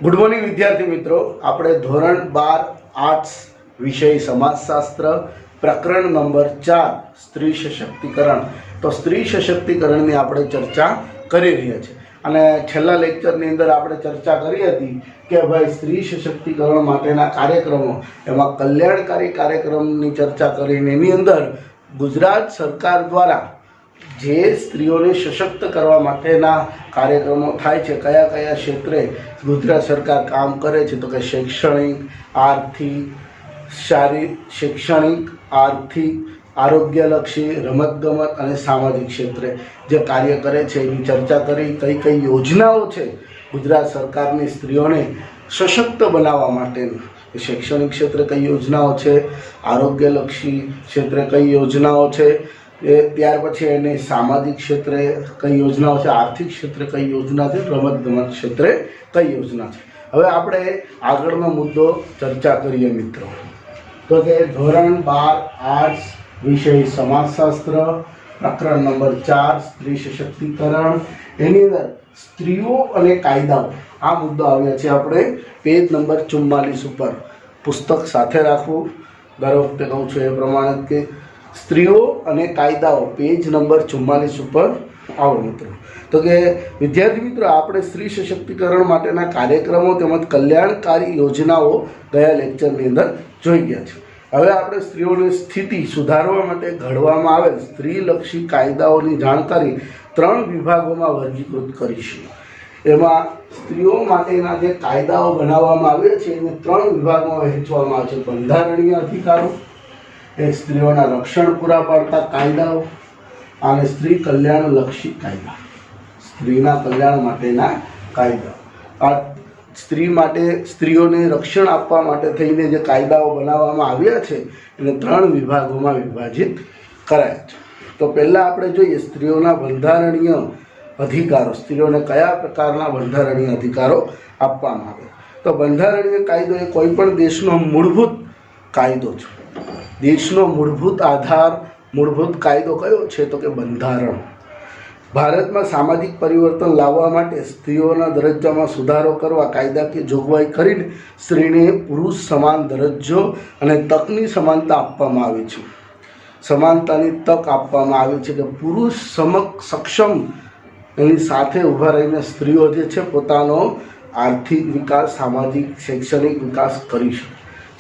Good morning વિદ્યાર્થી મિત્રો, આપણે ધોરણ 12 આર્ટ્સ વિષય સમાજશાસ્ત્ર પ્રકરણ નંબર 4 સ્ત્રી સશક્તિકરણ. તો સ્ત્રી સશક્તિકરણની આપણે ચર્ચા કરી રહ્યા છીએ અને છેલ્લા લેક્ચરની અંદર આપણે ચર્ચા કરી હતી કે ભાઈ સ્ત્રી સશક્તિકરણ માટેના કાર્યક્રમો, એમાં કલ્યાણકારી કાર્યક્રમની ચર્ચા કરીને એની અંદર ગુજરાત સરકાર દ્વારા જે સ્ત્રીઓને સશક્ત કરવા માટેના કાર્યક્રમો થાય છે, કયા કયા ક્ષેત્રે ગુજરાત સરકાર કામ કરે છે, તો કે શૈક્ષણિક, આર્થિક, આરોગ્યલક્ષી, રમતગમત અને સામાજિક ક્ષેત્રે જે કાર્ય કરે છે એની ચર્ચા કરી. કઈ કઈ યોજનાઓ છે ગુજરાત સરકારની સ્ત્રીઓને સશક્ત બનાવવા માટેની, શૈક્ષણિક ક્ષેત્રે કઈ યોજનાઓ છે, આરોગ્યલક્ષી ક્ષેત્રે કઈ યોજનાઓ છે, ત્યાર પછી એને સામાજિક ક્ષેત્રે કઈ યોજનાઓ છે, આર્થિક ક્ષેત્રે કઈ યોજના છે, રમતગમત ક્ષેત્રે કઈ યોજના છે. હવે આપણે આગળનો મુદ્દો ચર્ચા કરીએ મિત્રો. તો કે ધોરણ 12 આર્ટ્સ વિષય સમાજશાસ્ત્ર પ્રકરણ નંબર 4 સ્ત્રી સશક્તિકરણ, એની અંદર સ્ત્રીઓ અને કાયદાઓ આ મુદ્દો આવ્યા છે. આપણે પેજ નંબર 44 ઉપર પુસ્તક સાથે રાખવું. દર વખતે કહું છું એ પ્રમાણે કે સ્ત્રીઓ અને કાયદાઓ પેજ નંબર 44 ઉપર આવો મિત્રો. તો કે વિદ્યાર્થી મિત્રો, આપણે સ્ત્રી સશક્તિકરણ માટેના કાર્યક્રમો તેમજ કલ્યાણકારી યોજનાઓ ગયા લેક્ચરની અંદર જોઈ ગયા છે. હવે આપણે સ્ત્રીઓની સ્થિતિ સુધારવા માટે ઘડવામાં આવેલ સ્ત્રીલક્ષી કાયદાઓની જાણકારી 3 વિભાગોમાં વર્ગીકૃત કરીશું. એમાં સ્ત્રીઓ માટેના જે કાયદાઓ બનાવવામાં આવ્યા છે એને 3 વિભાગમાં વહેંચવામાં આવે છે. બંધારણીય અધિકારો, એક સ્ત્રીઓના રક્ષણ પૂરા પાડતા કાયદાઓ અને સ્ત્રી કલ્યાણલક્ષી કાયદા, સ્ત્રીના કલ્યાણ માટેના કાયદા. આ સ્ત્રીઓને રક્ષણ આપવા માટે થઈને જે કાયદાઓ બનાવવામાં આવ્યા છે એને 3 વિભાગોમાં વિભાજિત કરાયા છે. તો પહેલાં આપણે જોઈએ સ્ત્રીઓના બંધારણીય અધિકારો. સ્ત્રીઓને કયા પ્રકારના બંધારણીય અધિકારો આપવામાં આવે. તો બંધારણીય કાયદો એ કોઈ પણ દેશનો મૂળભૂત કાયદો છે. દેશનો મૂળભૂત આધાર, મૂળભૂત કાયદો કયો છે? તો કે બંધારણ. ભારતમાં સામાજિક પરિવર્તન લાવવા માટે સ્ત્રીઓના દરજ્જામાં સુધારો કરવા કાયદાકીય જોગવાઈ કરીને સ્ત્રીને પુરુષ સમાન દરજ્જો અને તકની સમાનતા આપવામાં આવી છે. સમાનતાની તક આપવામાં આવી છે કે પુરુષ સક્ષમ એની સાથે ઊભા રહીને સ્ત્રીઓ જે છે પોતાનો આર્થિક વિકાસ, સામાજિક, શૈક્ષણિક વિકાસ કરી શકે.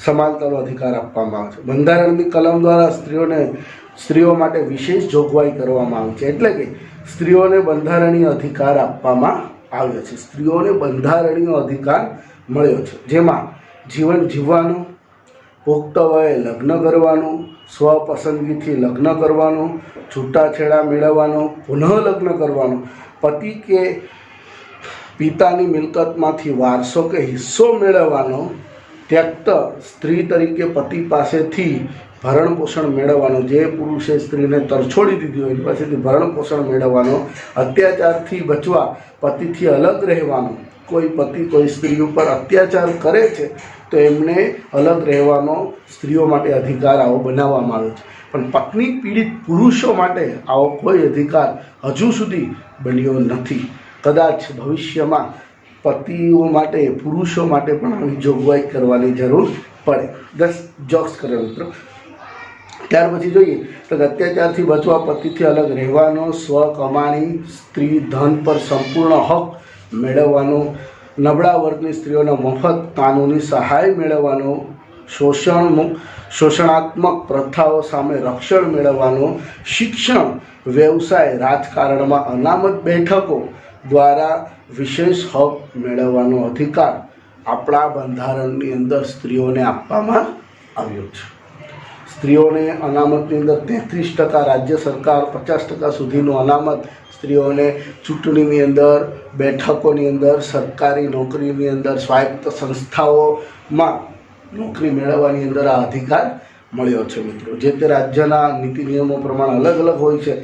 સમાનતાનો અધિકાર આપવામાં આવે છે. બંધારણની કલમ દ્વારા સ્ત્રીઓ માટે વિશેષ જોગવાઈ કરવામાં આવે છે. એટલે કે સ્ત્રીઓને બંધારણીય અધિકાર આપવામાં આવ્યો છે. સ્ત્રીઓને બંધારણીય અધિકાર મળ્યો છે, જેમાં જીવન જીવવાનું, પુખ્ત વયે લગ્ન કરવાનું, સ્વપસંદગીથી લગ્ન કરવાનું, છૂટાછેડા મેળવવાનું, પુનઃ લગ્ન કરવાનું, પતિ કે પિતાની મિલકતમાંથી વારસો કે હિસ્સો મેળવવાનો, ત્યક્ત સ્ત્રી તરીકે પતિ પાસેથી ભરણ પોષણ મેળવવાનો, જે પુરુષે સ્ત્રીને તરછોડી દીધી હોય એની પાસેથી ભરણ પોષણ મેળવવાનો, અત્યાચારથી બચવા પતિથી અલગ રહેવાનો. કોઈ પતિ કોઈ સ્ત્રી ઉપર અત્યાચાર કરે છે તો એમને અલગ રહેવાનો સ્ત્રીઓ માટે અધિકાર આવો બનાવવામાં આવ્યો છે. પણ પત્ની પીડિત પુરુષો માટે આવો કોઈ અધિકાર હજુ સુધી બન્યો નથી. કદાચ ભવિષ્યમાં પતિઓ માટે, પુરુષો માટે પણ આવી જોગવાઈ કરવાની જરૂર પડે. 10 જોક્સ કરે મિત્રો. ત્યાર પછી જોઈએ તો અત્યાચારથી બચવા પતિથી અલગ રહેવાનો, સ્વ કમાણી, સ્ત્રી ધન પર સંપૂર્ણ હક મેળવવાનો, નબળા વર્ગની સ્ત્રીઓને મફત કાનૂની સહાય મેળવવાનો, શોષણાત્મક પ્રથાઓ સામે રક્ષણ મેળવવાનો, શિક્ષણ, વ્યવસાય, રાજકારણમાં અનામત બેઠકો દ્વારા વિશેષ હક મેળવવાનો અધિકાર આપણા બંધારણની અંદર સ્ત્રીઓને આપવામાં આવ્યો છે. સ્ત્રીઓને અનામતની અંદર 33% રાજ્ય સરકાર, 50% સુધીનું અનામત સ્ત્રીઓને ચૂંટણીની અંદર, બેઠકોની અંદર, સરકારી નોકરીની અંદર, સ્વાયત્ત સંસ્થાઓમાં નોકરી મેળવવાની અંદર આ અધિકાર મળ્યો છે મિત્રો. જે તે રાજ્યના નીતિ નિયમો પ્રમાણે અલગ અલગ હોય છે,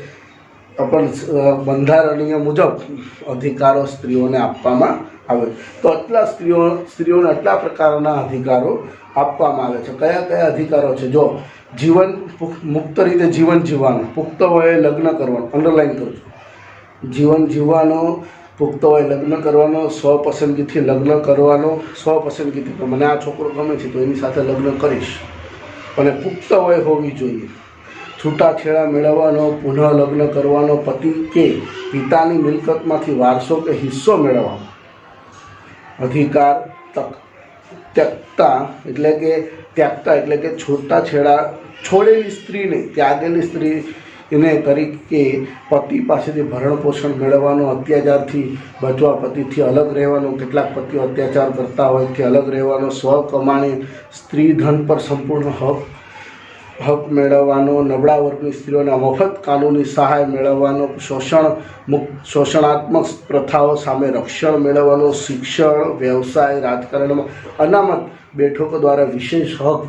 પણ બંધારણીય મુજબ અધિકારો સ્ત્રીઓને આપવામાં આવે. તો આટલા સ્ત્રીઓને આટલા પ્રકારના અધિકારો આપવામાં આવે છે. કયા કયા અધિકારો છે? જો મુક્ત રીતે જીવન જીવવાનું, પુખ્ત વયે લગ્ન કરવાનું, અંડરલાઈન કરું છું, જીવન જીવવાનું, પુખ્ત વયે લગ્ન કરવાનો, સ્વપસંદગીથી લગ્ન કરવાનો, સ્વપસંદગીથી કે મને આ છોકરો ગમે છે તો એની સાથે લગ્ન કરીશ, અને પુખ્ત વય હોવી જોઈએ. છૂટાછેડા મેળવવાનો, પુનઃ લગ્ન કરવાનો, પતિ કે પિતાની મિલકતમાંથી વારસો કે હિસ્સો મેળવવાનો અધિકાર. ત્યક્તા એટલે કે છૂટાછેડા છોડેલી સ્ત્રીને, ત્યાગેલી સ્ત્રીને તરીકે પતિ પાસેથી ભરણ પોષણ મેળવવાનો, અત્યાચારથી બચવા, પતિથી અલગ રહેવાનો, કેટલાક પતિઓ અત્યાચાર કરતા હોય થી અલગ રહેવાનો, સ્વ કમાણી સ્ત્રી ધન પર સંપૂર્ણ હક મેળવવાનો, નબળા વર્ગની સ્ત્રીઓના મફત કાનૂની સહાય મેળવવાનો, શોષણાત્મક પ્રથાઓ સામે રક્ષણ મેળવવાનો, શિક્ષણ, વ્યવસાય, રાજકારણમાં અનામત બેઠકો દ્વારા વિશેષ હક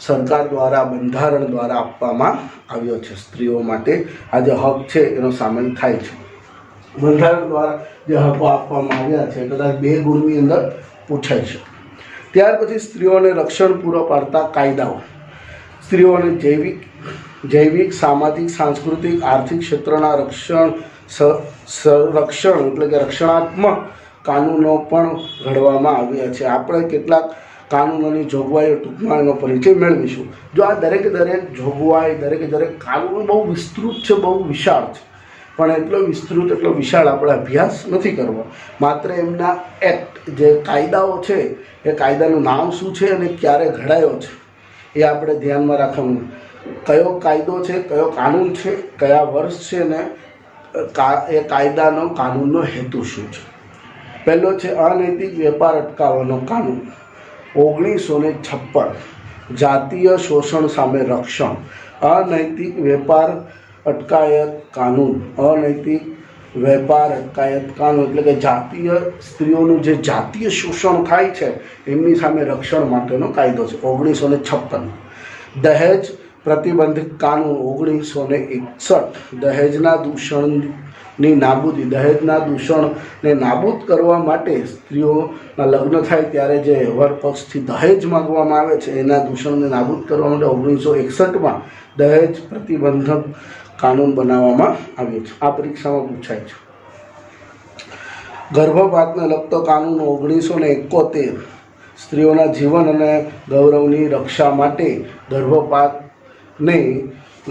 સરકાર દ્વારા, બંધારણ દ્વારા આપવામાં આવ્યો છે. સ્ત્રીઓ માટે આ જે હક છે એનો સામેલ થાય છે. બંધારણ દ્વારા જે હકો આપવામાં આવ્યા છે કદાચ 2 ગુણની અંદર પૂછાય છે. ત્યાર પછી સ્ત્રીઓને રક્ષણ પૂરો પાડતા કાયદાઓ. સ્ત્રીઓને જૈવિક, સામાજિક, સાંસ્કૃતિક, આર્થિક ક્ષેત્રના સંરક્ષણ એટલે કે રક્ષણાત્મક કાનૂનો પણ ઘડવામાં આવ્યા છે. આપણે કેટલાક કાનૂનોની જોગવાઈઓ ટૂંકમાં એનો પરિચય મેળવીશું. જો આ દરેક જોગવાઈ, દરેક કાનૂન બહુ વિસ્તૃત છે, બહુ વિશાળ છે, પણ એટલો વિસ્તૃત, એટલો વિશાળ આપણે અભ્યાસ નથી કરવો. માત્ર એમના એક્ટ, જે કાયદાઓ છે એ કાયદાનું નામ શું છે અને ક્યારે ઘડાયો છે એ આપણે ધ્યાનમાં રાખવાનું. કયો કાયદો છે, કયો કાનૂન છે, કયા વર્ષ છે ને એ કાનૂનનો હેતુ શું છે. પહેલો છે અનૈતિક વેપાર અટકાવવાનો કાનૂન 1956, જાતીય શોષણ સામે રક્ષણ. અનૈતિક વેપાર અટકાયત કાનૂન, અનૈતિક વેપાર અટકાયત કાનૂન એટલે કે જાતીય સ્ત્રીઓનું જે જાતીય શોષણ થાય છે એમની સામે રક્ષણ માટેનો કાયદો છે 1956. દહેજ પ્રતિબંધિત કાનૂન 1961, દહેજના દૂષણની નાબૂદી. દહેજના દૂષણને નાબૂદ કરવા માટે સ્ત્રીઓના લગ્ન થાય ત્યારે જે વર પક્ષથી દહેજ માગવામાં આવે છે એના દૂષણને નાબૂદ કરવા માટે 1961માં દહેજ પ્રતિબંધક કાનૂન બનાવવામાં આવ્યો છે. આ પરીક્ષામાં પૂછાય છે. ગર્ભપાતને લગતો કાનૂન 1971, સ્ત્રીઓના જીવન અને ગૌરવની રક્ષા માટે ગર્ભપાતને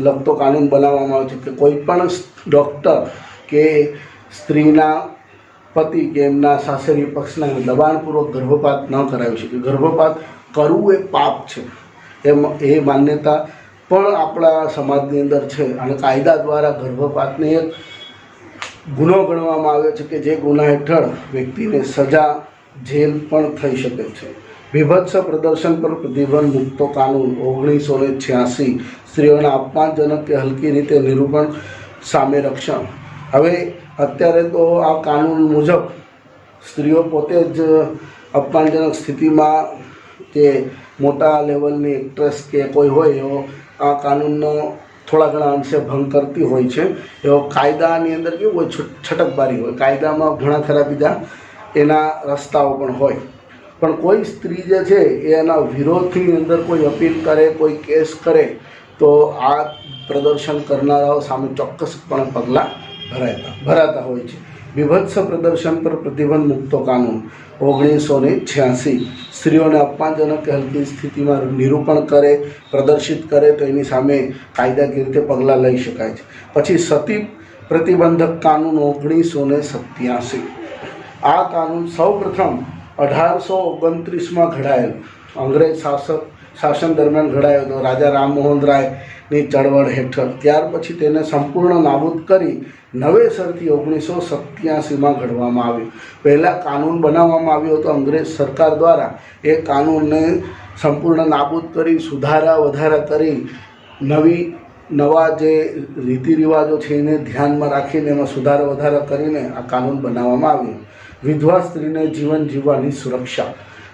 લગતો કાનૂન બનાવવામાં આવ્યો છે કે કોઈ પણ ડૉક્ટર કે સ્ત્રીના પતિ કે એમના સાસરી પક્ષના દબાણપૂર્વક ગર્ભપાત ન કરાવી શકે. ગર્ભપાત કરવું એ પાપ છે એ માન્યતા પણ આપણા સમાજની અંદર છે, અને કાયદા દ્વારા ગર્ભપાતને એક ગુનો ગણવામાં આવ્યો છે કે જે ગુના હેઠળ વ્યક્તિને સજા, જેલ પણ થઈ શકે છે. વિભત્સ પ્રદર્શન પર પ્રતિબંધ મુક્તો કાનૂન 1986, સ્ત્રીઓના અપમાનજનક કે હલકી રીતે નિરૂપણ સામે રક્ષણ. હવે અત્યારે તો આ કાનૂન મુજબ સ્ત્રીઓ પોતે જ અપમાનજનક સ્થિતિમાં કે મોટા લેવલની એક્ટ્રેસ કે કોઈ હોય એવો આ કાનૂનનો થોડા ઘણા અંશે ભંગ કરતી હોય છે. એવો કાયદાની અંદર કેવું હોય, છટકબારી હોય. કાયદામાં ઘણા ખરા બીજા એના રસ્તાઓ પણ હોય, પણ કોઈ સ્ત્રી જે છે એ એના વિરોધની અંદર કોઈ અપીલ કરે, કોઈ કેસ કરે તો આ પ્રદર્શન કરનારાઓ સામે ચોક્કસપણે પગલાં ભરાતા હોય છે. વિભત્સ પ્રદર્શન પર પ્રતિબંધ મુક્તો કાનૂન 1986, સ્ત્રીઓને અપમાનજનક કે હલકી સ્થિતિમાં નિરૂપણ કરે, પ્રદર્શિત કરે તો એની સામે કાયદાકીય રીતે પગલાં લઈ શકાય છે. પછી સતી પ્રતિબંધક કાનૂન 1987, આ કાનૂન સૌપ્રથમ 1829માં ઘડાયેલો, અંગ્રેજ શાસન દરમિયાન ઘડાયો હતો રાજા રામમોહન રાયની ચળવળ હેઠળ. ત્યાર પછી તેને સંપૂર્ણ નાબૂદ કરી નવેસરથી 1987માં ઘડવામાં આવ્યું. પહેલાં કાનૂન બનાવવામાં આવ્યો હતો અંગ્રેજ સરકાર દ્વારા. એ કાનૂનને સંપૂર્ણ નાબૂદ કરી, સુધારા વધારા કરી, નવા જે રીતિ રિવાજો છે એને ધ્યાનમાં રાખીને એમાં સુધારા વધારા કરીને આ કાનૂન બનાવવામાં આવ્યું. વિધવા સ્ત્રીને જીવન જીવવાની સુરક્ષા,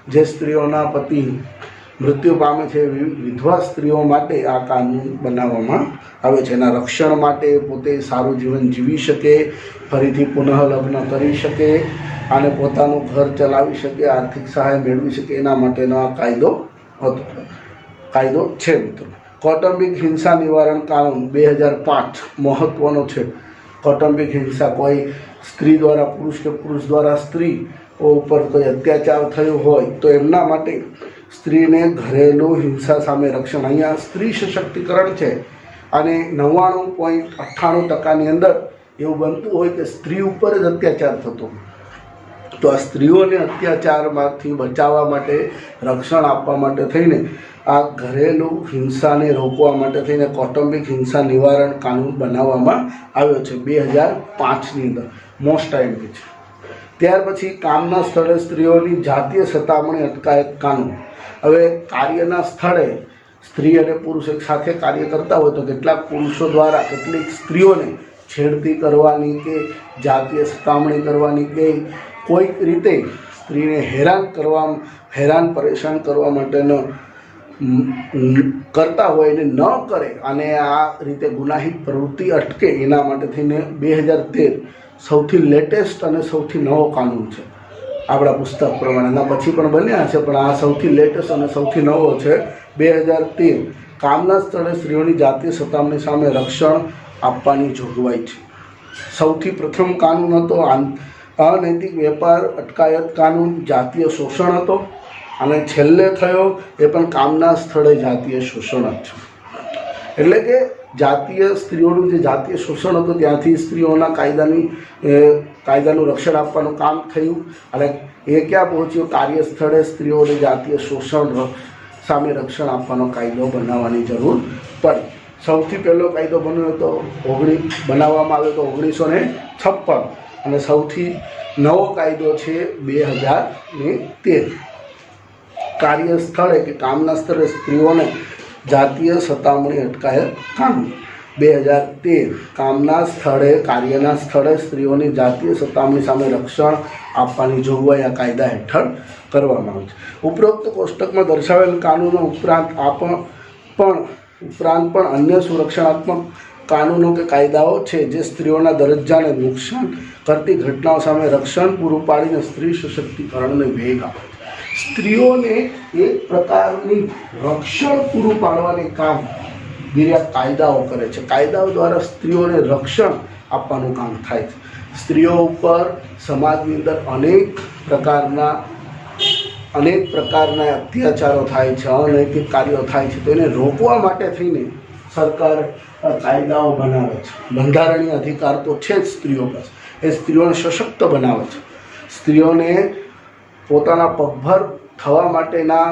જે સ્ત્રીઓના પતિ મૃત્યુ પામે છે વિધવા સ્ત્રીઓ માટે આ કાનૂન બનાવવામાં આવે છે. એના રક્ષણ માટે, પોતે સારું જીવન જીવી શકે, ફરીથી પુનઃ લગ્ન કરી શકે અને પોતાનું ઘર ચલાવી શકે, આર્થિક સહાય મેળવી શકે, એના માટેનો આ કાયદો છે મિત્રો. કૌટુંબિક હિંસા નિવારણ કાનૂન 2005 મહત્ત્વનો છે. કૌટુંબિક હિંસા, કોઈ સ્ત્રી દ્વારા પુરુષ કે પુરુષ દ્વારા સ્ત્રી ઉપર કોઈ અત્યાચાર થયો હોય તો એમના માટે સ્ત્રીને ઘરેલું હિંસા સામે રક્ષણ, અહીંયા સ્ત્રી સશક્તિકરણ છે અને 99.98% અંદર એવું બનતું હોય કે સ્ત્રી ઉપર જ અત્યાચાર થતો, તો આ સ્ત્રીઓને અત્યાચારમાંથી બચાવવા માટે, રક્ષણ આપવા માટે થઈને આ ઘરેલું હિંસાને રોકવા માટે થઈને કૌટુંબિક હિંસા નિવારણ કાનૂન બનાવવામાં આવ્યો છે 2005ની અંદર, મોસ્ટ ટાઈમથી છે. ત્યાર પછી કામના સ્થળે સ્ત્રીઓની જાતીય સતામણી અટકાયત કાનૂન. હવે કાર્યના સ્થળે સ્ત્રી અને પુરુષ એક સાથે કાર્ય કરતા હોય તો કેટલાક પુરુષો દ્વારા કેટલીક સ્ત્રીઓને છેડતી કરવાની કે જાતીય સતામણી કરવાની કે કોઈક રીતે સ્ત્રીને હેરાન પરેશાન કરવા માટેનો કરતા હોય એને ન કરે અને આ રીતે ગુનાહિત પ્રવૃત્તિ અટકે એના માટે થઈને 2013 સૌથી લેટેસ્ટ અને સૌથી નવો કાનૂન છે આપણા પુસ્તક પ્રમાણે. એના પછી પણ બન્યા છે પણ આ સૌથી લેટેસ્ટ અને સૌથી નવો છે 2013. કામના સ્થળે સ્ત્રીઓની જાતીય સતામણી સામે રક્ષણ આપવાની જોગવાઈ છે. સૌથી પ્રથમ કાનૂન હતો અનૈતિક વેપાર અટકાયત કાનૂન, જાતીય શોષણ હતો, અને છેલ્લે થયો એ પણ કામના સ્થળે જાતીય શોષણ જ છે. એટલે કે સ્ત્રીઓનું જે જાતીય શોષણ હતું ત્યાંથી સ્ત્રીઓના કાયદાનું રક્ષણ આપવાનું કામ થયું અને એ ક્યાં પહોંચ્યું, કાર્યસ્થળે સ્ત્રીઓને જાતીય શોષણ સામે રક્ષણ આપવાનો કાયદો બનાવવાની જરૂર પડી. સૌથી પહેલો કાયદો બનાવવામાં આવ્યો તો 1956 અને સૌથી નવો કાયદો છે 2013. કાર્યસ્થળે કે કામના સ્થળે સ્ત્રીઓને જાતીય સતામણી અટકાયત કાનૂન 2013. કામના સ્થળે કાર્યના સ્થળે સ્ત્રીઓની જાતીય સતામણી સામે રક્ષણ આપવાની જોગવાઈ આ કાયદા હેઠળ કરવામાં આવે છે. ઉપરોક્ત કોષ્ટકમાં દર્શાવેલ કાનૂનો ઉપરાંત પણ અન્ય સુરક્ષાત્મક કાનૂનો કે કાયદાઓ છે જે સ્ત્રીઓના દરજ્જાને નુકસાન કરતી ઘટનાઓ સામે રક્ષણ પૂરું પાડીને સ્ત્રી સશક્તિકરણને વેગ આપે છે. સ્ત્રીઓને એક પ્રકારની રક્ષણ પૂરું પાડવાની કામ કાયદાઓ કરે છે. કાયદાઓ દ્વારા સ્ત્રીઓને રક્ષણ આપવાનું કામ થાય છે. સ્ત્રીઓ ઉપર સમાજની અંદર અનેક પ્રકારના અત્યાચારો થાય છે, અનૈતિક કાર્યો થાય છે, તો એને રોકવા માટે થઈને સરકાર કાયદાઓ બનાવે છે. બંધારણીય અધિકાર તો છે જ સ્ત્રીઓ પાસે, એ સ્ત્રીઓને સશક્ત બનાવે છે. સ્ત્રીઓને પોતાના પગભર થવા માટેના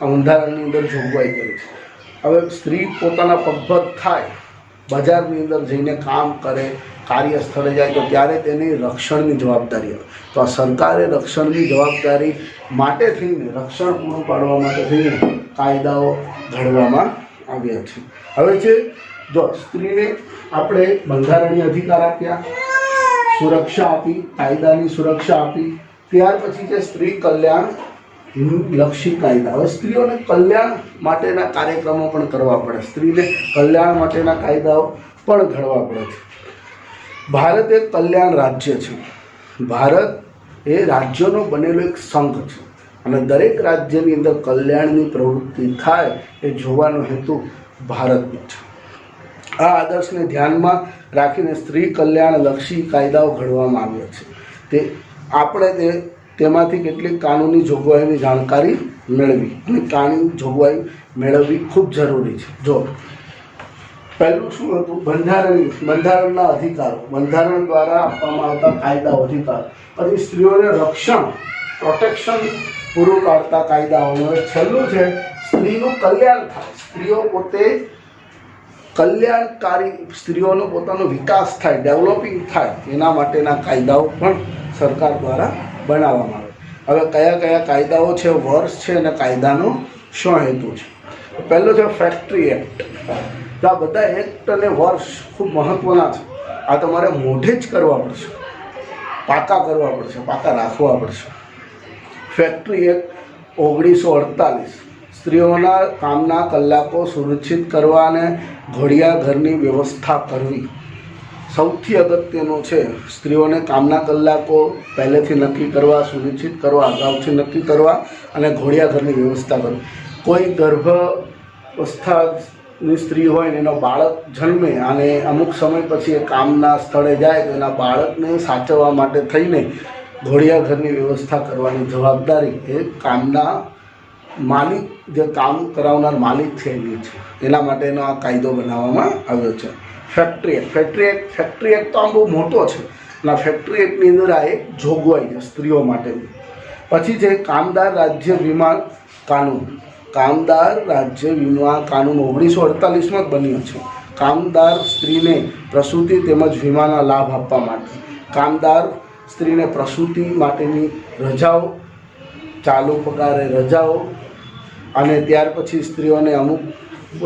બંધારણની અંદર જોગવાઈ કરી છે. હવે સ્ત્રી પોતાના પગભર થાય, બજારની અંદર જઈને કામ કરે, કાર્યસ્થળે જાય તો ત્યારે તેની રક્ષણની જવાબદારી આવે. તો આ સરકારે રક્ષણની જવાબદારી માટે થઈને રક્ષણ પૂરું પાડવા માટે થઈને કાયદાઓ ઘડવામાં આવ્યા છે. હવે છે જો સ્ત્રીને આપણે બંધારણીય અધિકાર આપ્યા, સુરક્ષા આપી, કાયદાની સુરક્ષા આપી, ત્યાર પછી છે સ્ત્રી કલ્યાણ લક્ષી કાયદા. હવે સ્ત્રીઓને કલ્યાણ માટેના કાર્યક્રમો પણ કરવા પડે, સ્ત્રીને કલ્યાણ માટેના કાયદાઓ પણ ઘડવા પડે છે. ભારત એક કલ્યાણ રાજ્ય છે. ભારત એ રાજ્યોનો બનેલો એક સંઘ છે અને દરેક રાજ્યની અંદર કલ્યાણની પ્રવૃત્તિ થાય એ જોવાનો હેતુ ભારતનો છે. આ આદર્શને ધ્યાનમાં રાખીને સ્ત્રી કલ્યાણ લક્ષી કાયદાઓ ઘડવામાં આવ્યા છે. આપણે તેમાંથી કેટલીક કાનૂની જોગવાઈની જાણકારી મેળવી અને કાનૂની જોગવાઈ મેળવવી ખૂબ જરૂરી છે. જો પહેલું શું હતું, બંધારણના અધિકારો, બંધારણ દ્વારા આપવામાં આવતા કાયદાઓ, અધિકાર. પછી સ્ત્રીઓને રક્ષણ, પ્રોટેક્શન પૂરું પાડતા કાયદાઓ. છેલ્લું છે સ્ત્રીનું કલ્યાણ થાય, સ્ત્રીઓ પોતે કલ્યાણકારી, સ્ત્રીઓનો પોતાનો વિકાસ થાય, ડેવલપિંગ થાય, એના માટેના કાયદાઓ પણ સરકાર દ્વારા બનાવવામાં આવે. હવે કયા કયા કાયદાઓ છે, વર્ષ છે અને કાયદાનો શું હેતુ છે. પહેલો છે ફેક્ટરી એક્ટ. તો આ બધા એક્ટ અને વર્ષ ખૂબ મહત્ત્વના છે. આ તમારે મોઢે જ કરવા પડશે, પાકા કરવા પડશે, પાકા રાખવા પડશે. ફેક્ટરી એક્ટ 1948 સ્ત્રીઓના કામના કલાકો સુનિશ્ચિત કરવા અને ઘોડિયા ઘરની વ્યવસ્થા કરવી. સૌથી અગત્યનું છે સ્ત્રીઓને કામના કલાકો પહેલેથી નક્કી કરવા, સુનિશ્ચિત કરવા, અગાઉથી નક્કી કરવા અને ઘોડિયા ઘરની વ્યવસ્થા કરવી. કોઈ ની સ્ત્રી હોય ને એનો બાળક જન્મે અને અમુક સમય પછી એ કામના સ્થળે જાય તો એના બાળકને સાચવવા માટે થઈને ઘોડિયા ઘરની વ્યવસ્થા કરવાની જવાબદારી એ કામના માલિક, જે કામ કરાવનાર માલિક છે એની છે. એના માટેનો આ કાયદો બનાવવામાં આવ્યો છે. ફેક્ટરી એક્ટ તો આમ બહુ મોટો છે અને આ ફેક્ટરી એક્ટની અંદર આ એક જોગવાઈ છે સ્ત્રીઓ માટેની. પછી છે કામદાર રાજ્ય વીમા કાનૂન. કામદાર રાજ્ય વીમા કાનૂન 1948માં જ બન્યો છે. કામદાર સ્ત્રીને પ્રસૂતિ તેમજ વીમાના લાભ આપવા માટે. કામદાર સ્ત્રીને પ્રસૂતિ માટેની રજાઓ, ચાલુ પગારે રજાઓ અને ત્યાર પછી સ્ત્રીઓને અમુક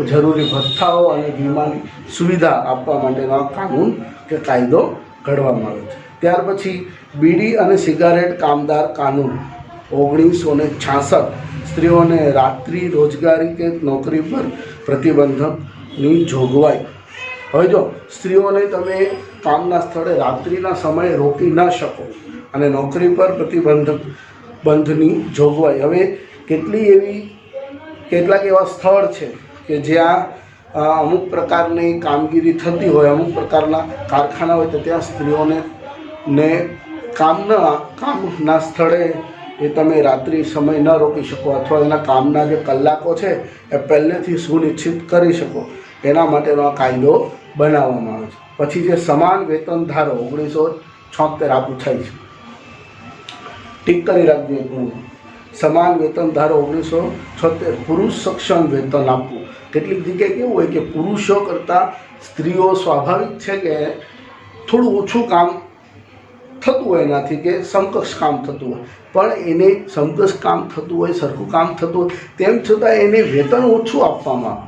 જરૂરી ભથ્થાઓ અને વીમાની સુવિધા આપવા માટેનો આ કાનૂન કે કાયદો ઘડવામાં આવ્યો છે. ત્યાર પછી બીડી અને સિગારેટ કામદાર કાનૂન 1966. સ્ત્રીઓને રાત્રિ રોજગારી કે નોકરી પર પ્રતિબંધકની જોગવાઈ. હવે જો સ્ત્રીઓને તમે કામના સ્થળે રાત્રિના સમયે રોકી ન શકો અને નોકરી પર બંધની જોગવાઈ. હવે કેટલાક એવા સ્થળ છે કે જ્યાં અમુક પ્રકારની કામગીરી થતી હોય, અમુક પ્રકારના કારખાના હોય તો ત્યાં સ્ત્રીઓને કામના સ્થળે એ તમે રાત્રિ સમય ન રોકી શકો અથવા એના કામના જે કલાકો છે એ પહેલેથી સુનિશ્ચિત કરી શકો, એના માટેનો આ કાયદો બનાવવામાં આવે છે. પછી જે સમાન વેતન ધારો 1976 આ પૂછાય છે, ટીક કરી રાખજો. સમાન વેતન ધારો 1976. પુરુષ સક્ષમ વેતન આપવું. કેટલીક જગ્યાએ કેવું હોય કે પુરુષો કરતાં સ્ત્રીઓ સ્વાભાવિક છે કે થોડું ઓછું કામ થતું હોય એનાથી, કે સમકક્ષ કામ થતું હોય, પણ એને સમકક્ષ કામ થતું હોય, સરખું કામ થતું હોય, તેમ છતાં એને વેતન ઓછું આપવામાં આવે.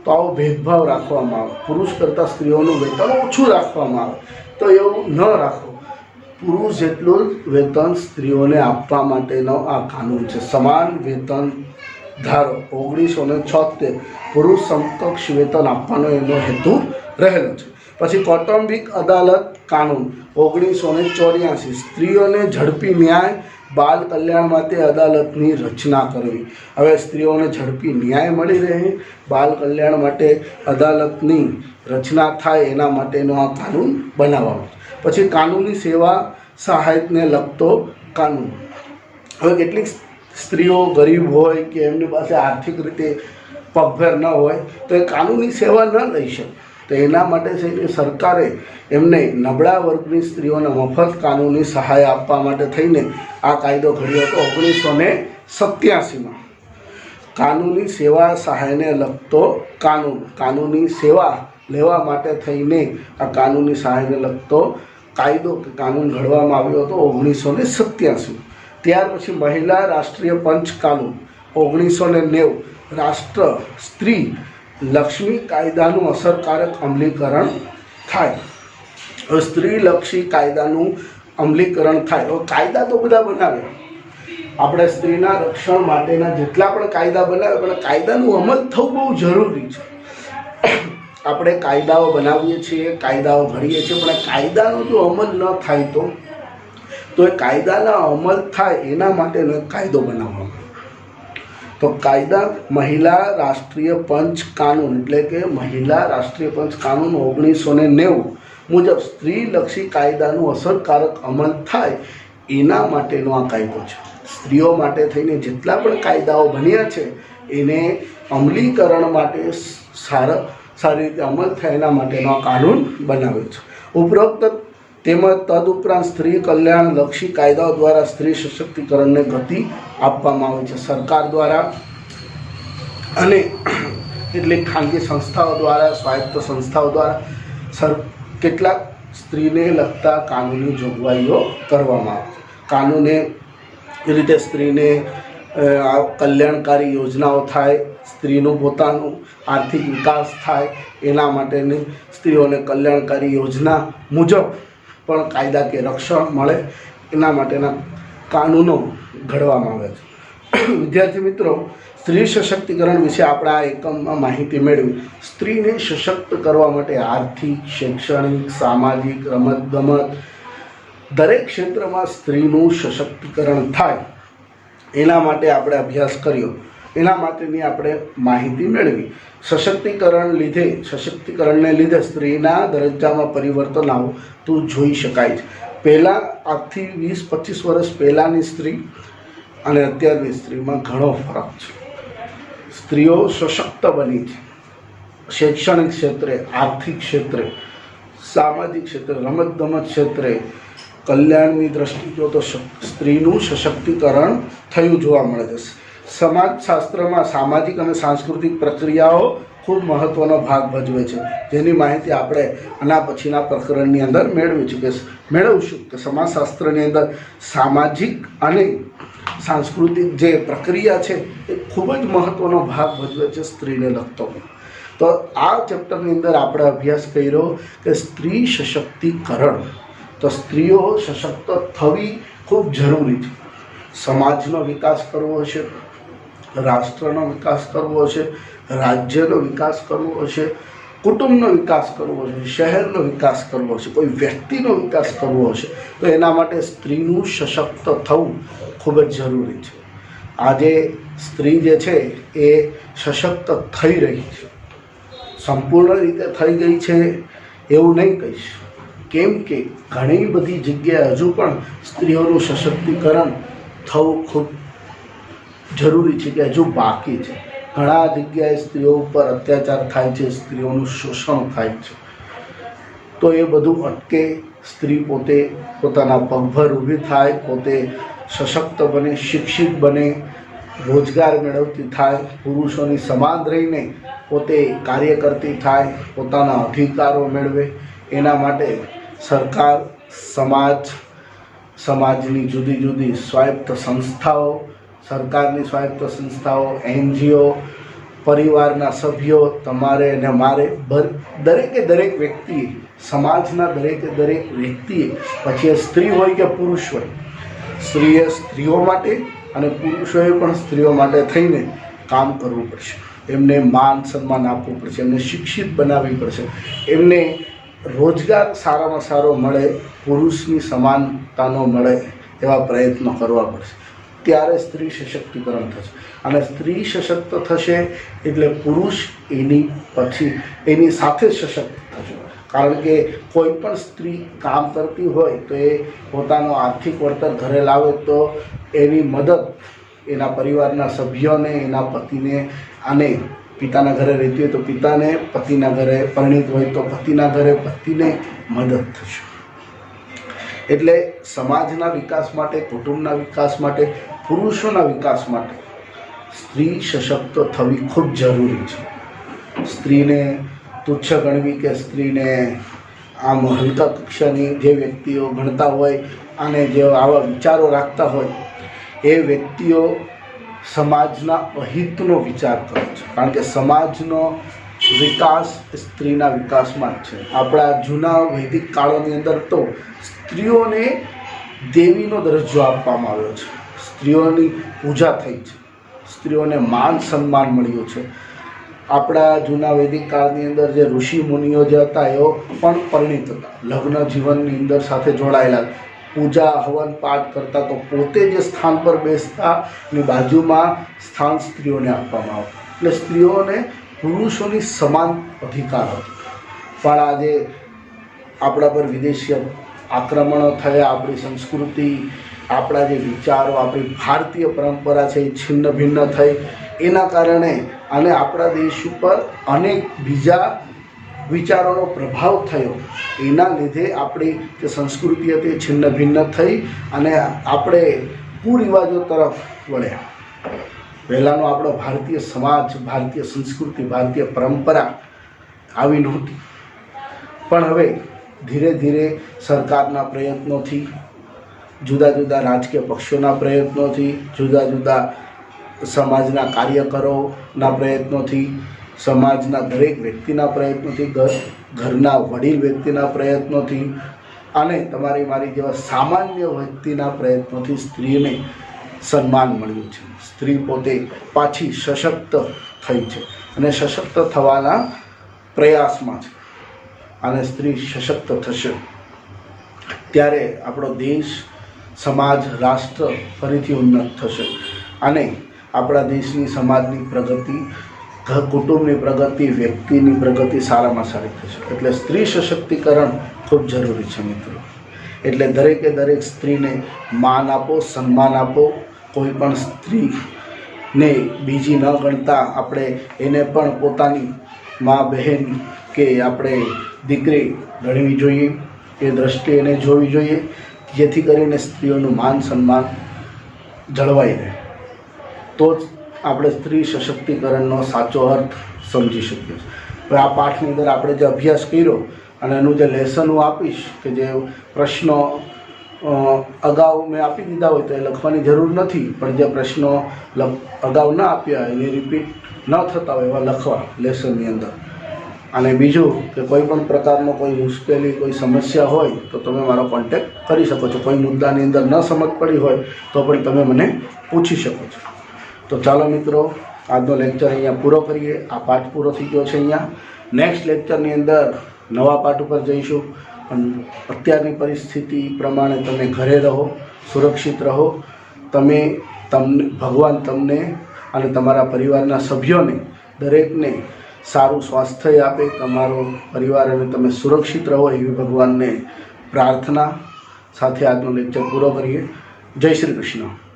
તો આવો ભેદભાવ રાખવામાં આવે. પુરુષ કરતાં સ્ત્રીઓનું વેતન ઓછું રાખવામાં આવે તો એવું ન રાખો. પુરુષ જેટલું વેતન સ્ત્રીઓને આપવા માટેનો આ કાનૂન છે. સમાન વેતન ધારો 1976. પુરુષ સમકક્ષ વેતન આપવાનો એનો હેતુ રહેલો છે. પછી કૌટુંબિક અદાલત કાનૂન 1984. સ્ત્રીઓને ઝડપી ન્યાય બાલ કલ્યાણ માટે અદાલતની રચના કરવી. હવે સ્ત્રીઓને ઝડપી ન્યાય મળી રહે, બાલ કલ્યાણ માટે અદાલતની રચના થાય એના માટેનો આ કાનૂન બનાવવાનો. પછી કાનૂની સેવા સહાયતને લગતો કાનૂન. હવે કેટલીક સ્ત્રીઓ ગરીબ હોય કે એમની પાસે આર્થિક રીતે પગભર ન હોય તો એ કાનૂની સેવા ન લઈ શકે, તો એના માટે છે સરકારે એમને નબળા વર્ગની સ્ત્રીઓને મફત કાનૂની સહાય આપવા માટે થઈને આ કાયદો ઘડ્યો હતો 1987માં. કાનૂની સેવા સહાયને લગતો કાનૂન. કાનૂની સેવા લેવા માટે થઈને આ કાનૂની સહાયને લગતો કાયદો કે કાનૂન ઘડવામાં આવ્યો હતો 1987. ત્યાર પછી મહિલા રાષ્ટ્રીય પંચ કાનૂન 1990. રાષ્ટ્ર સ્ત્રી લક્ષ્મી કાયદાનું અસરકારક અમલીકરણ થાય. હવે સ્ત્રીલક્ષી કાયદાનું અમલીકરણ થાય. હવે કાયદા તો બધા બનાવ્યા, આપણે સ્ત્રીના રક્ષણ માટેના જેટલા પણ કાયદા બનાવ્યા, પણ કાયદાનું અમલ થવું બહુ જરૂરી છે. આપણે કાયદાઓ બનાવીએ છીએ, કાયદાઓ ઘડીએ છીએ, પણ કાયદાનો જો અમલ ન થાય તો એ કાયદાના અમલ થાય એના માટેનો એક કાયદો બનાવવામાં. તો કાયદા મહિલા રાષ્ટ્રીય પંચ કાનૂન એટલે કે મહિલા રાષ્ટ્રીય પંચ કાનૂન 1990 મુજબ સ્ત્રીલક્ષી કાયદાનું અસરકારક અમલ થાય એના માટેનો આ કાયદો છે. સ્ત્રીઓ માટે થઈને જેટલા પણ કાયદાઓ બન્યા છે એને અમલીકરણ માટે સારી રીતે અમલ થાય એના માટેનો આ કાનૂન બનાવ્યો છે. ઉપરોક્ત તેમજ તદુપરાંત સ્ત્રી કલ્યાણલક્ષી કાયદાઓ દ્વારા સ્ત્રી સશક્તિકરણને ગતિ આપવામાં આવે છે. સરકાર દ્વારા અને કેટલીક ખાનગી સંસ્થાઓ દ્વારા, સ્વાયત્ત સંસ્થાઓ દ્વારા કેટલાક સ્ત્રીને લગતા કાનૂની જોગવાઈઓ કરવામાં આવે છે. કાનૂને રીતે સ્ત્રીને કલ્યાણકારી યોજનાઓ થાય, સ્ત્રીનું પોતાનું આર્થિક વિકાસ થાય એના માટેની સ્ત્રીઓને કલ્યાણકારી યોજના મુજબ પણ કાયદાકીય રક્ષણ મળે એના માટેના કાનૂનો ઘડવામાં આવે છે. વિદ્યાર્થી મિત્રો, સ્ત્રી સશક્તિકરણ વિશે આપણે આ એકમમાં માહિતી મેળવી. સ્ત્રીને સશક્ત કરવા માટે આર્થિક, શૈક્ષણિક, સામાજિક, રમતગમત દરેક ક્ષેત્રમાં સ્ત્રીનું સશક્તિકરણ થાય એના માટે આપણે અભ્યાસ કર્યો. એના માટેની આપણે માહિતી મેળવી. સશક્તિકરણને લીધે સ્ત્રીના દરજ્જામાં પરિવર્તન આવતું જોઈ શકાય છે. પહેલાં આજથી 20-25 વર્ષ પહેલાંની સ્ત્રી અને અત્યારની સ્ત્રીમાં ઘણો ફરક છે. સ્ત્રીઓ સશક્ત બની છે. શૈક્ષણિક ક્ષેત્રે, આર્થિક ક્ષેત્રે, સામાજિક ક્ષેત્રે, રમતગમત ક્ષેત્રે, કલ્યાણની દ્રષ્ટિએ જો તો સ્ત્રીનું સશક્તિકરણ થયું જોવા મળે છે. સમાજશાસ્ત્રમાં સામાજિક અને સાંસ્કૃતિક પ્રક્રિયાઓ ખૂબ મહત્ત્વનો ભાગ ભજવે છે, જેની માહિતી આપણે આના પછીના પ્રકરણની અંદર મેળવીશું કે સમાજશાસ્ત્રની અંદર સામાજિક અને સાંસ્કૃતિક જે પ્રક્રિયા છે એ ખૂબ જ મહત્ત્વનો ભાગ ભજવે છે સ્ત્રીને લગતો. તો આ ચેપ્ટરની અંદર આપણે અભ્યાસ કર્યો કે સ્ત્રી સશક્તિકરણ. તો સ્ત્રીઓ સશક્ત થવી ખૂબ જરૂરી છે. સમાજનો વિકાસ કરવો હશે, રાષ્ટ્રનો વિકાસ કરવો હશે, રાજ્યનો વિકાસ કરવો હશે, કુટુંબનો વિકાસ કરવો હશે, શહેરનો વિકાસ કરવો હશે, કોઈ વ્યક્તિનો વિકાસ કરવો હશે, તો એના માટે સ્ત્રીનું સશક્ત થવું ખૂબ જ જરૂરી છે. આજે સ્ત્રી જે છે એ સશક્ત થઈ રહી છે. સંપૂર્ણ રીતે થઈ ગઈ છે એવું નહીં કહીશ, કેમ કે ઘણી બધી જગ્યાએ હજુ પણ સ્ત્રીઓનું સશક્તિકરણ થવું ખૂબ જરૂરી છે કે હજુ બાકી છે. ઘણા જગ્યાએ સ્ત્રીઓ ઉપર અત્યાચાર થાય છે, સ્ત્રીઓનું શોષણ થાય છે. તો એ બધું અટકે, સ્ત્રી પોતે પોતાના પગભર ઊભી થાય, પોતે સશક્ત બને, શિક્ષિત બને, રોજગાર મેળવતી થાય, પુરુષોની સમાન રહીને પોતે કાર્ય કરતી થાય, પોતાના અધિકારો મેળવે. એના માટે સરકાર, સમાજની જુદી જુદી સ્વાયત્ત સંસ્થાઓ, સરકારની સ્વાયત્ત સંસ્થાઓ, NGO, પરિવારના સભ્યો, તમારે અને મારે, દરેક વ્યક્તિએ, સમાજના દરેક વ્યક્તિએ, પછી એ સ્ત્રી હોય કે પુરુષ હોય, સ્ત્રીએ સ્ત્રીઓ માટે અને પુરુષોએ પણ સ્ત્રીઓ માટે થઈને કામ કરવું પડશે. એમને માન સન્માન આપવું પડશે, એમને શિક્ષિત બનાવવી પડશે, એમને રોજગાર સારામાં સારો મળે, પુરુષની સમાનતાનો મળે એવા પ્રયત્નો કરવા પડશે. ત્યારે સ્ત્રી સશક્તિકરણ થશે. અને સ્ત્રી સશક્ત થશે એટલે પુરુષ એની સાથે સશક્ત થશે. કારણ કે કોઈ પણ સ્ત્રી કામ કરતી હોય તો એ પોતાનો આર્થિક વળતર ઘરે લાવે તો એની મદદ એના પરિવારના સભ્યોને, એના પતિને, અને પિતાના ઘરે રહેતી હોય તો પિતાને, પતિના ઘરે પરિણીત હોય તો પતિના ઘરે પતિને મદદ થશે. એટલે સમાજના વિકાસ માટે, કુટુંબના વિકાસ માટે, પુરુષોના વિકાસ માટે સ્ત્રી સશક્ત થવી ખૂબ જરૂરી છે. સ્ત્રીને તુચ્છ ગણવી કે સ્ત્રીને આમ હલકા કક્ષાની જે વ્યક્તિઓ ગણતા હોય અને જે આવા વિચારો રાખતા હોય એ વ્યક્તિઓ સમાજના અહિતનો વિચાર કરે છે. કારણ કે સમાજનો વિકાસ સ્ત્રીના વિકાસમાં જ છે. આપણા જૂના વૈદિક કાળોની અંદર તો સ્ત્રીઓને દેવીનો દરજ્જો આપવામાં આવ્યો છે, સ્ત્રીઓની પૂજા થઈ છે, સ્ત્રીઓને માન સન્માન મળ્યું છે. આપણા જૂના વૈદિક કાળની અંદર જે ઋષિ મુનિઓ જે હતા એઓ પણ પરિણીત હતા, લગ્ન જીવનની અંદર સાથે જોડાયેલા, પૂજા હવન પાઠ કરતા, તો પોતે જે સ્થાન પર બેસતા એની બાજુમાં સ્થાન સ્ત્રીઓને આપવામાં આવતું. એટલે સ્ત્રીઓને પુરુષોની સમાન અધિકાર હતો. પણ આજે આપણા પર વિદેશી આક્રમણો થયા, આપણી સંસ્કૃતિ, આપણા જે વિચારો, આપણી ભારતીય પરંપરા છે એ છિન્ન ભિન્ન થઈ. એના કારણે અને આપણા દેશ ઉપર અનેક બીજા વિચારોનો પ્રભાવ થયો. એના લીધે આપણી જે સંસ્કૃતિ હતી છિન્ન ભિન્ન થઈ અને આપણે કુરિવાજો તરફ વળ્યા. પહેલાંનો આપણો ભારતીય સમાજ, ભારતીય સંસ્કૃતિ, ભારતીય પરંપરા આવી નહોતી. પણ હવે ધીરે ધીરે સરકારના પ્રયત્નોથી, જુદા જુદા રાજકીય પક્ષોના પ્રયત્નોથી, જુદા જુદા સમાજના કાર્યકરોના પ્રયત્નોથી, સમાજના દરેક વ્યક્તિના પ્રયત્નોથી, ઘરના વડીલ વ્યક્તિના પ્રયત્નોથી અને તમારી મારી જેવા સામાન્ય વ્યક્તિના પ્રયત્નોથી સ્ત્રીને સન્માન મળ્યું છે. સ્ત્રી પોતે પાછી સશક્ત થઈ છે અને સશક્ત થવાના પ્રયાસમાં છે. અને સ્ત્રી સશક્ત થશે ત્યારે આપણો દેશ, સમાજ, રાષ્ટ્ર ફરીથી ઉન્નત થશે. અને આપણા દેશની સમાજની પ્રગતિ, ઘર કુટુંબની પ્રગતિ, વ્યક્તિની પ્રગતિ સારામાં સારી થશે. એટલે સ્ત્રી સશક્તિકરણ ખૂબ જરૂરી છે મિત્રો. એટલે દરેકે દરેક સ્ત્રીને માન આપો, સન્માન આપો. કોઈ પણ સ્ત્રીને બીજી ન ગણતા આપણે એને પણ પોતાની મા, બહેન કે આપણે દીકરી ગણવી જોઈએ. એ દ્રષ્ટિએ એને જોવી જોઈએ, જેથી કરીને સ્ત્રીઓનું માન સન્માન જળવાઈ રહે. તો જ આપણે સ્ત્રી સશક્તિકરણનો સાચો અર્થ સમજી શકીએ. હવે આ પાઠની અંદર આપણે જે અભ્યાસ કર્યો અને એનું જે લેસન હું આપીશ, કે જે પ્રશ્નો અગાઉ મેં આપી દીધા હોય તો એ લખવાની જરૂર નથી, પણ જે પ્રશ્નો અગાઉ ના આપ્યા એને રિપીટ ન થતા હોય એવા લખવા લેસનની અંદર. અને બીજું કે કોઈ પણ પ્રકારનો કોઈ મુશ્કેલી, કોઈ સમસ્યા હોય તો તમે મારો કોન્ટેક્ટ કરી શકો છો. કોઈ મુદ્દાની અંદર ન સમજ પડી હોય તો પણ તમે મને પૂછી શકો છો. તો ચાલો મિત્રો, આજનો લેક્ચર અહીંયા પૂરો કરીએ. આ પાઠ પૂરો થઈ ગયો છે. અહીંયા નેક્સ્ટ લેક્ચરની અંદર નવા પાઠ ઉપર જઈશું. પણ અત્યારની પરિસ્થિતિ પ્રમાણે તમે ઘરે રહો, સુરક્ષિત રહો. તમને ભગવાન તમને અને તમારા પરિવારના સભ્યોને દરેકને સારું સ્વાસ્થ્ય આપે, તમારો પરિવાર અને તમે સુરક્ષિત રહો એવી ભગવાનને પ્રાર્થના સાથે આજનો લેક્ચર પૂરો કરીએ. જય શ્રી કૃષ્ણ.